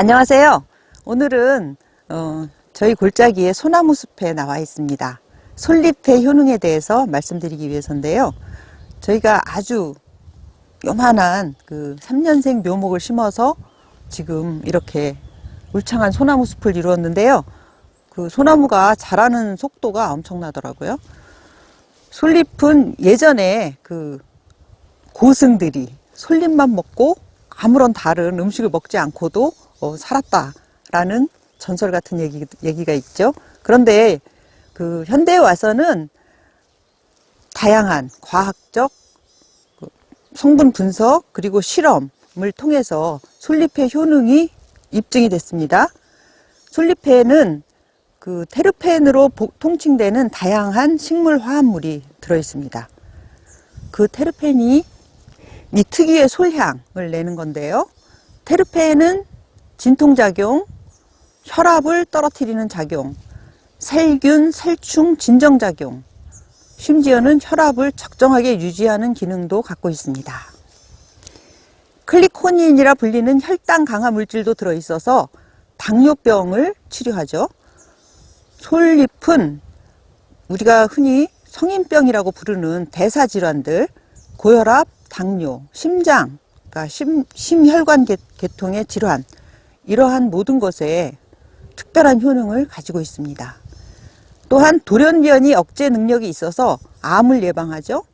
안녕하세요. 오늘은 저희 골짜기의 소나무 숲에 나와 있습니다. 솔잎의 효능에 대해서 말씀드리기 위해서인데요. 저희가 아주 요만한 그 3년생 묘목을 심어서 지금 이렇게 울창한 소나무 숲을 이루었는데요. 그 소나무가 자라는 속도가 엄청나더라고요. 솔잎은 예전에 그 고승들이 솔잎만 먹고 아무런 다른 음식을 먹지 않고도 살았다라는 전설 같은 얘기가 있죠. 그런데 그 현대에 와서는 다양한 과학적 성분 분석 그리고 실험을 통해서 솔잎의 효능이 입증이 됐습니다. 솔잎에는 그 테르펜으로 통칭되는 다양한 식물 화합물이 들어 있습니다. 그 테르펜이 이 특유의 솔향을 내는 건데요. 테르펜은 진통작용, 혈압을 떨어뜨리는 작용, 살균, 살충, 진정작용, 심지어는 혈압을 적정하게 유지하는 기능도 갖고 있습니다. 클리코닌이라 불리는 혈당 강화 물질도 들어있어서 당뇨병을 치료하죠. 솔잎은 우리가 흔히 성인병이라고 부르는 대사질환들, 고혈압, 당뇨, 심장, 그러니까 심혈관 계통의 질환, 이러한 모든 것에 특별한 효능을 가지고 있습니다. 또한 돌연변이 억제 능력이 있어서 암을 예방하죠.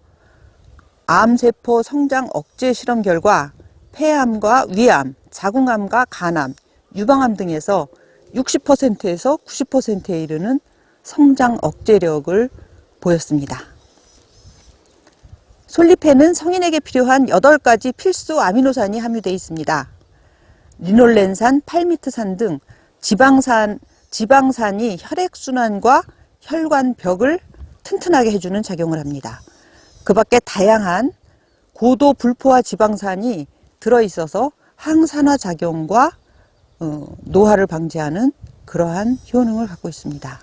암세포 성장 억제 실험 결과 폐암과 위암, 자궁암과 간암, 유방암 등에서 60%에서 90%에 이르는 성장 억제력을 보였습니다. 솔잎에는 성인에게 필요한 8가지 필수 아미노산이 함유되어 있습니다. 리놀렌산, 팔미트산 등 지방산이 혈액순환과 혈관벽을 튼튼하게 해주는 작용을 합니다. 그 밖에 다양한 고도 불포화 지방산이 들어있어서 항산화 작용과 노화를 방지하는 그러한 효능을 갖고 있습니다.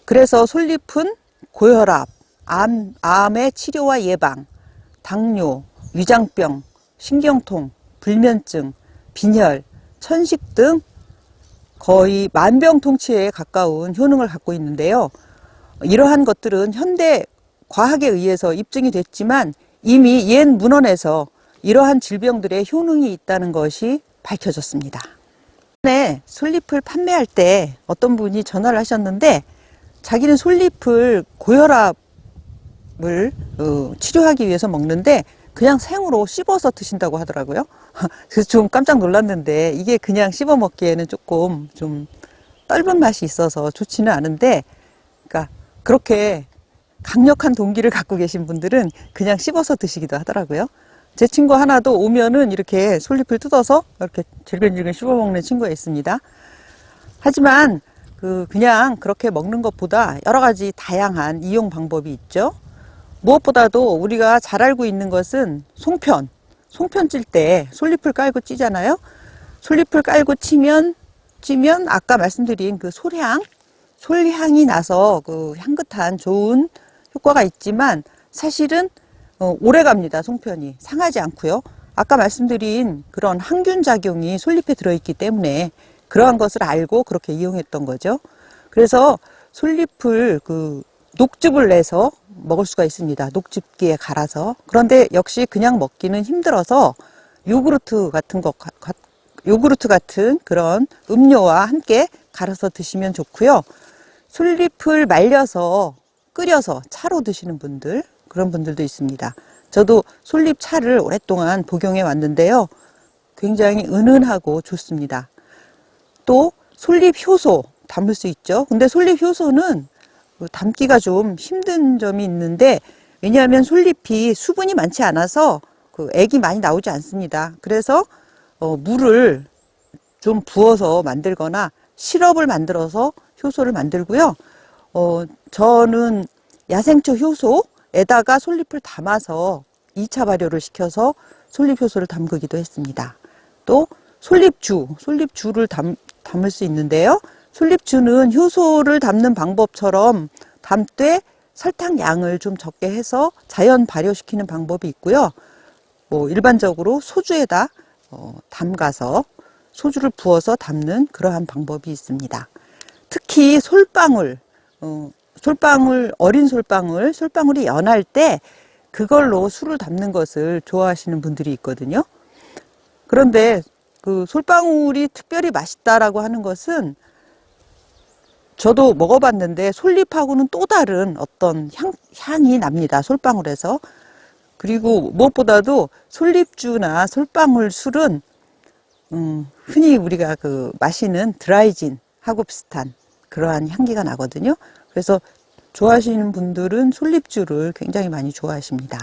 그래서 솔잎은 고혈압, 암의 치료와 예방, 당뇨, 위장병, 신경통, 불면증, 빈혈, 천식 등 거의 만병통치에 가까운 효능을 갖고 있는데요. 이러한 것들은 현대 과학에 의해서 입증이 됐지만 이미 옛 문헌에서 이러한 질병들의 효능이 있다는 것이 밝혀졌습니다. 네, 솔잎을 판매할 때 어떤 분이 전화를 하셨는데 자기는 솔잎을 고혈압을 치료하기 위해서 먹는데 그냥 생으로 씹어서 드신다고 하더라고요. 그래서 좀 깜짝 놀랐는데 이게 그냥 씹어 먹기에는 조금 좀 떫은 맛이 있어서 좋지는 않은데, 그러니까 그렇게 강력한 동기를 갖고 계신 분들은 그냥 씹어서 드시기도 하더라고요. 제 친구 하나도 오면은 이렇게 솔잎을 뜯어서 이렇게 질근질근 씹어 먹는 친구가 있습니다. 하지만 그냥 그렇게 먹는 것보다 여러 가지 다양한 이용 방법이 있죠. 무엇보다도 우리가 잘 알고 있는 것은 송편 찔 때 솔잎을 깔고 찌잖아요. 솔잎을 깔고 찌면 아까 말씀드린 그 솔향이 나서 그 향긋한 좋은 효과가 있지만 사실은 오래 갑니다. 송편이 상하지 않고요. 아까 말씀드린 그런 항균 작용이 솔잎에 들어있기 때문에 그러한 것을 알고 그렇게 이용했던 거죠. 그래서 솔잎을 녹즙을 내서 먹을 수가 있습니다. 녹즙기에 갈아서. 그런데 역시 그냥 먹기는 힘들어서 요구르트 같은 그런 음료와 함께 갈아서 드시면 좋고요. 솔잎을 말려서 끓여서 차로 드시는 분들, 그런 분들도 있습니다. 저도 솔잎 차를 오랫동안 복용해 왔는데요. 굉장히 은은하고 좋습니다. 또 솔잎 효소 담을 수 있죠. 근데 솔잎 효소는 담기가 좀 힘든 점이 있는데, 왜냐하면 솔잎이 수분이 많지 않아서 액이 많이 나오지 않습니다. 그래서 물을 좀 부어서 만들거나 시럽을 만들어서 효소를 만들고요. 저는 야생초 효소에다가 솔잎을 담아서 2차 발효를 시켜서 솔잎 효소를 담그기도 했습니다. 또 솔잎주를 담을 수 있는데요. 솔잎주는 효소를 담는 방법처럼 담되 설탕 양을 좀 적게 해서 자연 발효시키는 방법이 있고요. 일반적으로 소주에다 담가서 소주를 부어서 담는 그러한 방법이 있습니다. 특히 솔방울, 어린 솔방울이 연할 때 그걸로 술을 담는 것을 좋아하시는 분들이 있거든요. 그런데 그 솔방울이 특별히 맛있다라고 하는 것은 저도 먹어봤는데 솔잎하고는 또 다른 어떤 향이 납니다. 솔방울에서. 그리고 무엇보다도 솔잎주나 솔방울 술은 흔히 우리가 그 마시는 드라이진하고 비슷한 그러한 향기가 나거든요. 그래서 좋아하시는 분들은 솔잎주를 굉장히 많이 좋아하십니다.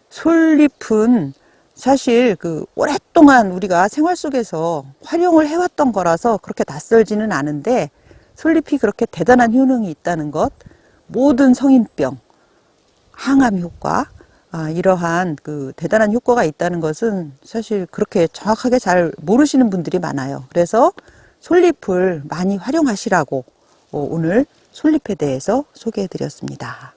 솔잎은 사실 그 오랫동안 우리가 생활 속에서 활용을 해왔던 거라서 그렇게 낯설지는 않은데 솔잎이 그렇게 대단한 효능이 있다는 것, 모든 성인병, 항암 효과, 이러한 그 대단한 효과가 있다는 것은 사실 그렇게 정확하게 잘 모르시는 분들이 많아요. 그래서 솔잎을 많이 활용하시라고 오늘 솔잎에 대해서 소개해 드렸습니다.